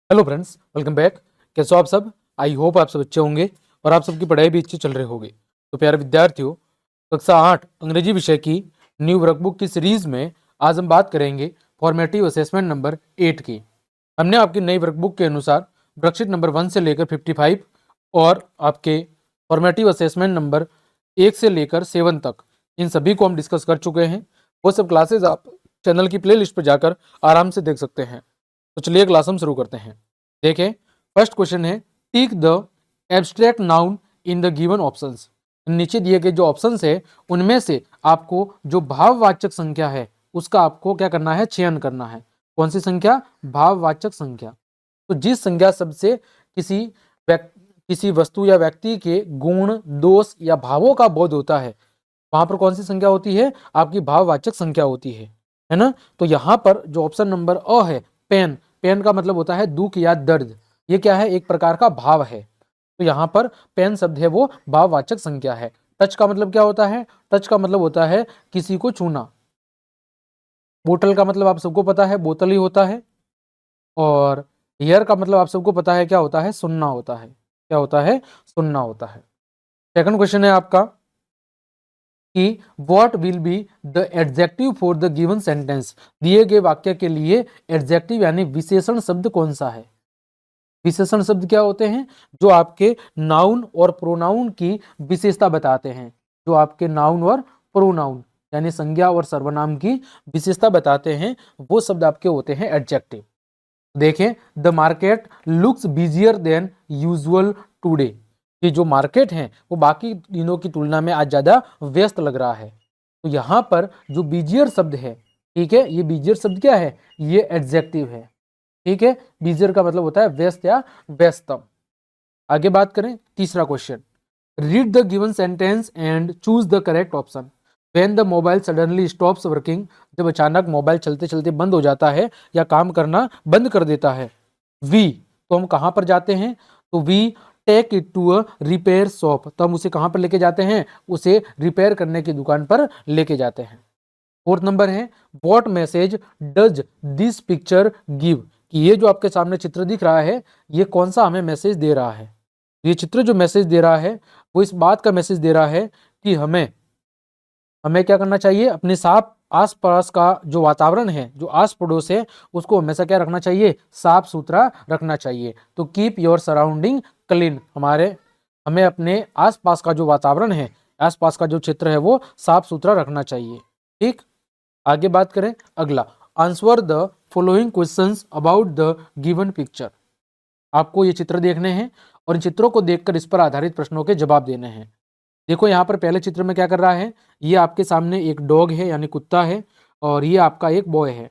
Hello friends, welcome back. कैसे हो आप सब? आई होप आप सब अच्छे होंगे और आप सबकी पढ़ाई भी अच्छी चल रही होगी। तो प्यारे विद्यार्थियों, कक्षा 8 अंग्रेजी विषय की न्यू वर्कबुक की सीरीज में आज हम बात करेंगे फॉर्मेटिव असेसमेंट नंबर 8 की। हमने आपकी नई वर्कबुक के अनुसार वर्कशीट नंबर 1 से लेकर 55 और आपके फॉर्मेटिव असेसमेंट नंबर 1 से लेकर 7 तक इन सभी को हम डिस्कस कर चुके हैं। वो सब क्लासेज आप चैनल की प्ले लिस्ट पर जाकर आराम से देख सकते हैं। तो चलिए क्लास हम शुरू करते हैं। देखें, फर्स्ट क्वेश्चन है tick the abstract noun in the given options. नीचे दिए गए जो ऑप्शंस है उनमें से आपको जो भाववाचक संख्या है उसका आपको क्या करना है, चयन करना है। कौन सी संख्या? भाववाचक संख्या। तो जिस संख्या सबसे किसी वस्तु या व्यक्ति के गुण, दोष या भावों का बोध होता है वहां पर कौन सी संख्या होती है? आपकी भाववाचक संख्या होती है ना। तो यहां पर जो ऑप्शन नंबर अ है, पेन, पेन का मतलब होता है दुख या दर्द। ये क्या है? एक प्रकार का भाव है। तो यहाँ पर पेन शब्द है वो भाववाचक संख्या है। टच का मतलब क्या होता है? टच का मतलब होता है किसी को छूना। बोतल का मतलब आप सबको पता है बोतल ही होता है। और ईयर का मतलब आप सबको पता है क्या होता है? सुनना होता है। क्या होता है? सुनना होता है। सेकंड क्वेश्चन है आपका कि what will be the adjective for the given sentence. दिए गए वाक्य के लिए एडजेक्टिव यानी विशेषण शब्द कौन सा है? विशेषण शब्द क्या होते हैं? जो आपके नाउन और प्रोनाउन की विशेषता बताते हैं। जो आपके नाउन और प्रोनाउन यानी संज्ञा और सर्वनाम की विशेषता बताते हैं वो शब्द आपके होते हैं एडजेक्टिव। देखें, the market looks busier than usual today. कि जो मार्केट है वो बाकी दिनों की तुलना में आज ज्यादा व्यस्त लग रहा है। तो यहां पर जो बिजियर शब्द है, ठीक है, ये बिजियर शब्द क्या है? ये एडजेक्टिव है। ठीक है, बिजियर का मतलब होता है व्यस्त या व्यस्तम। आगे बात करें, तीसरा question, read the given sentence and choose the correct option. When the mobile suddenly stops working. जब अचानक मोबाइल चलते चलते बंद हो जाता है या काम करना बंद कर देता है। वी, तो हम कहां पर जाते हैं? तो we take it to a repair shop. तो हम उसे कहां पर लेके जाते हैं? उसे रिपेयर करने की दुकान पर लेके जाते हैं। फोर्थ नंबर है, what message does this picture give. कि ये जो आपके सामने चित्र दिख रहा है ये कौन सा हमें मैसेज दे रहा है? ये चित्र जो मैसेज दे रहा है वो इस बात का मैसेज दे रहा है कि हमें हमें क्या करना चाहिए? अपने साफ आसपास का जो वातावरण है, जो आस पड़ोस है, उसको हमेशा क्या रखना चाहिए? साफ सुथरा रखना चाहिए। तो कीप योर सराउंडिंग क्लीन। हमें अपने आसपास का जो वातावरण है, आसपास का जो क्षेत्र है वो साफ सुथरा रखना चाहिए। ठीक, आगे बात करें अगला, answer the following questions about the given picture. आपको ये चित्र देखने हैं और इन चित्रों को देखकर इस पर आधारित प्रश्नों के जवाब देने हैं। देखो यहाँ पर पहले चित्र में क्या कर रहा है, ये आपके सामने एक डॉग है यानी कुत्ता है और ये आपका एक बॉय है।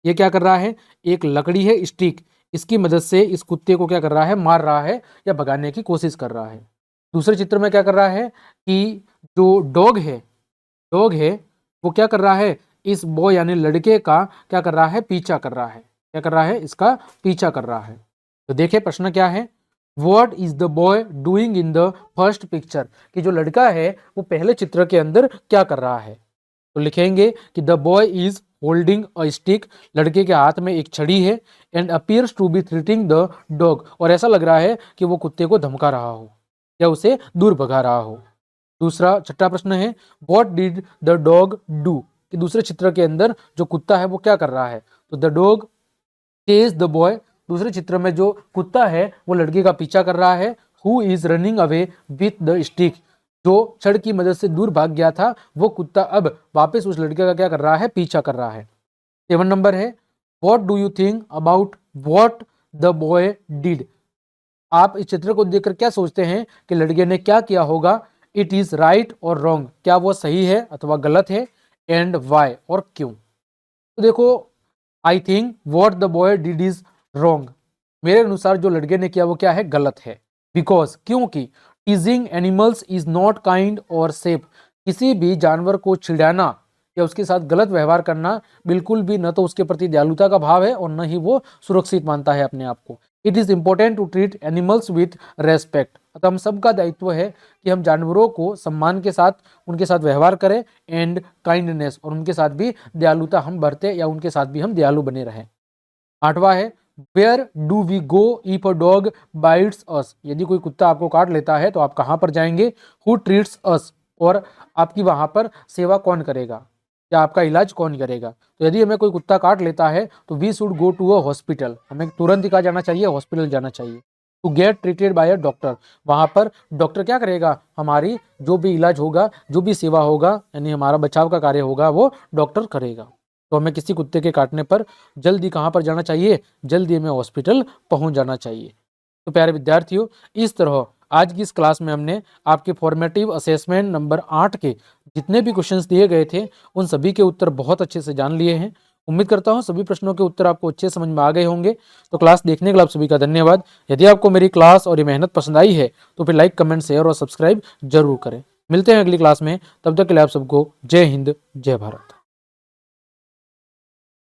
ये क्या कर रहा है? एक लकड़ी है स्टिक, इसकी मदद से इस कुत्ते को क्या कर रहा है? मार रहा है या भगाने की कोशिश कर रहा है। दूसरे चित्र में क्या कर रहा है कि जो डॉग है वो क्या कर रहा है? इस बॉय यानी लड़के का क्या कर रहा है? पीछा कर रहा है। क्या कर रहा है? इसका पीछा कर रहा है। तो देखिए प्रश्न क्या है, what is the boy doing in the first picture. कि जो लड़का है वो पहले चित्र के अंदर क्या कर रहा है? तो लिखेंगे कि the boy is holding a stick. लड़के के हाथ में एक छड़ी है। And appears to be threatening the dog. और ऐसा लग रहा है कि वो कुत्ते को धमका रहा हो या उसे दूर भगा रहा हो। दूसरा छठा प्रश्न है, what did the dog do. कि दूसरे चित्र के अंदर जो कुत्ता है वो क्या कर रहा है? तो the dog chase the boy. दूसरे चित्र में जो कुत्ता है वो लड़के का पीछा कर रहा है। Who is running away with the stick. जो छड़ की मदद से दूर भाग गया था वो कुत्ता अब वापस उस लड़के का क्या कर रहा है? पीछा कर रहा है। 7 नंबर है, what do you think about what the boy did. आप इस चित्र को देखकर क्या सोचते हैं कि लड़के ने क्या किया होगा? इट इज राइट और रॉन्ग। क्या वो सही है अथवा गलत है? एंड वाई, और क्यों। तो देखो, I think what the boy did is wrong. मेरे अनुसार जो लड़के ने किया वो क्या है? गलत है। बिकॉज, क्योंकि टीजिंग एनिमल्स इज नॉट काइंड और सेफ। किसी भी जानवर को चिढ़ाना या उसके साथ गलत व्यवहार करना बिल्कुल भी न तो उसके प्रति दयालुता का भाव है और न ही वो सुरक्षित मानता है अपने आप को। It is important to treat animals with respect. अतः हम सबका दायित्व है कि हम जानवरों को सम्मान के साथ उनके साथ व्यवहार करें एंड काइंडनेस, और उनके साथ भी दयालुता हम बरतें या उनके साथ भी हम दयालु बने रहें। आठवां है, where do we go if a dog bites us, यदि कोई कुत्ता आपको काट लेता है तो आप कहाँ पर जाएंगे। हु ट्रीट्स अस, और आपकी वहाँ पर सेवा कौन करेगा या आपका इलाज कौन करेगा। तो यदि हमें कोई कुत्ता काट लेता है तो we should go to a hospital, हमें तुरंत ही कहाँ जाना चाहिए, हॉस्पिटल जाना चाहिए। To get treated by a doctor, वहाँ पर डॉक्टर क्या करेगा, हमारी जो भी इलाज होगा, जो भी सेवा होगा, यानी हमारा बचाव का कार्य होगा वो डॉक्टर करेगा। तो हमें किसी कुत्ते के काटने पर जल्दी कहाँ पर जाना चाहिए, जल्दी हमें हॉस्पिटल पहुँच जाना चाहिए। तो प्यारे विद्यार्थियों, इस तरह आज की इस क्लास में हमने आपके फॉर्मेटिव असेसमेंट नंबर 8 के जितने भी क्वेश्चंस दिए गए थे उन सभी के उत्तर बहुत अच्छे से जान लिए हैं। उम्मीद करता हूं सभी प्रश्नों के उत्तर आपको अच्छे समझ में आ गए होंगे। तो क्लास देखने के लिए आप सभी का धन्यवाद। यदि आपको मेरी क्लास और ये मेहनत पसंद आई है तो फिर लाइक, कमेंट, शेयर और सब्सक्राइब जरूर करें। मिलते हैं अगली क्लास में, तब तक के लिए आप सबको जय हिंद, जय भारत।